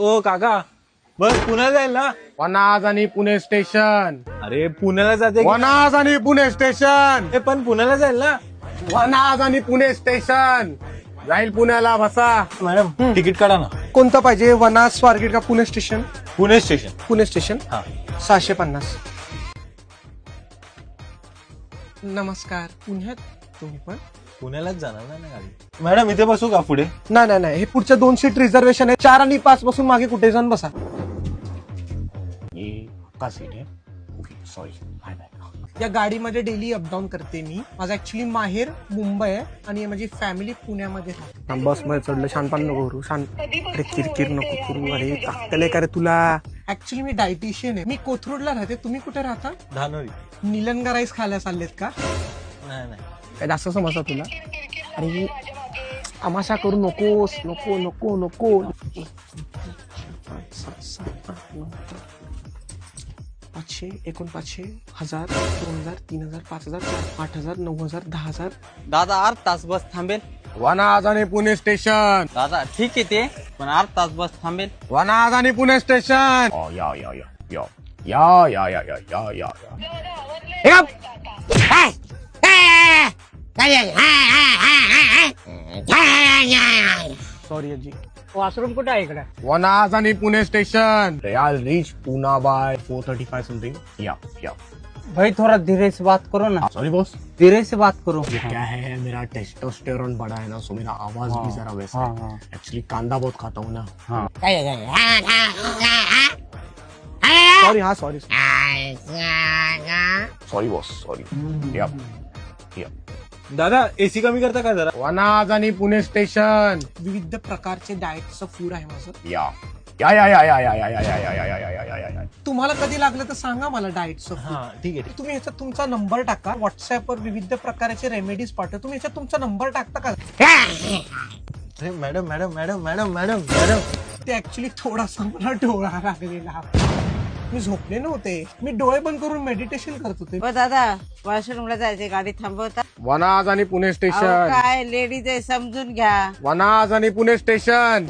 ओ काका बस पुण्याला जाईल ना. वनाज आणि पुणे स्टेशन. अरे पुण्याला जाते की? वनाज आणि पुणे स्टेशन. हे पण पुण्याला जाईल ना. वनाज आणि पुणे स्टेशन. जाईल पुण्याला बसा. मॅडम तिकीट काढा ना. कोणतं पाहिजे, वनाज स्वारगेट का Pune station? Pune station. Pune station हा 650. नमस्कार. पुण्यात तुम्ही पण? पुण्यालाच जाणार ना गाडी. मॅडम इथे बसू का पुढे? नाही नाही, हे पुढच्या 2 सीट रिझर्वेशन आहे. 4 आणि 5 पासून मागे कुठे जाऊन बसा. सॉरी. या गाडीमध्ये डेली अपडाऊन करते मी. माझं ऍक्च्युली माहेर मुंबई आहे आणि माझी फॅमिली पुण्यामध्ये राहते. बस मध्ये चढलं, शानपान नको करू. शांत. अरे किरकिर नको करू. अरे ताकदले का रे तुला? ऍक्च्युली मी डायटिशियन आहे. मी कोथरूडला राहते. तुम्ही कुठे राहता? धानोरी. निलंगा राईस खायला चाललेत का? नाही नाही. काय जास्त समजता तुला? अरे तमाशा करू नकोस. नको नको नको. 500, 500, 1000, 2000, 3000, 5000, 8000, 9000, 10000. दादा 8 तास बस थांबेल. वनाज आणि पुणे स्टेशन. दादा ठीक आहे ते, पण 8 तास बस थांबेल. वनाज आणि पुणे स्टेशन. या या या या या या या या या या या. सॉरी अजी. वॉशरूम कुठे आहे इकडे? वनाज आणि पुणे स्टेशन. यार रीच पूना बाय 4:35 समथिंग. या या. भाई थोड़ा धीरे से बात करो ना. Sorry boss. धीरे से बात करो. क्या है, मेरा टेस्टोस्टेरोन बढ़ा है ना, सो मेरा आवाज भी जरा वैसा है. एक्चुअली कांदा बहुत खाता हूँ ना. सॉरी. हा सॉरी. Sorry boss. सॉरी. या या. दादा एसी कमी करता का जरा? वनाज आणि पुणे स्टेशन. विविध प्रकारचे डाएटचं फूड आहे माझं. या या या या या या या या या या या या या या या. तुम्हाला कधी लागलं तर सांगा मला डाएटचं फूड. हा ठीक आहे. तुम्ही ह्याच्यात तुमचा नंबर टाका. व्हॉट्सअपवर विविध प्रकारचे रेमेडीज पाठवा. तुम्ही ह्याच्यात तुमचा नंबर टाकता का? अरे madam madam madam madam madam madam. ते ऍक्च्युली थोडासा मला डोळा लागलेला. मी झोपले नव्हते. मी डोळे बंद करून मेडिटेशन करत होते. हो दादा, वॉशरूमला जायचे, गाडी थांबवता. वनाज आणि पुणे अहो, स्टेशन. काय लेडीज आहे, समजून घ्या. वनाज आणि पुणे स्टेशन.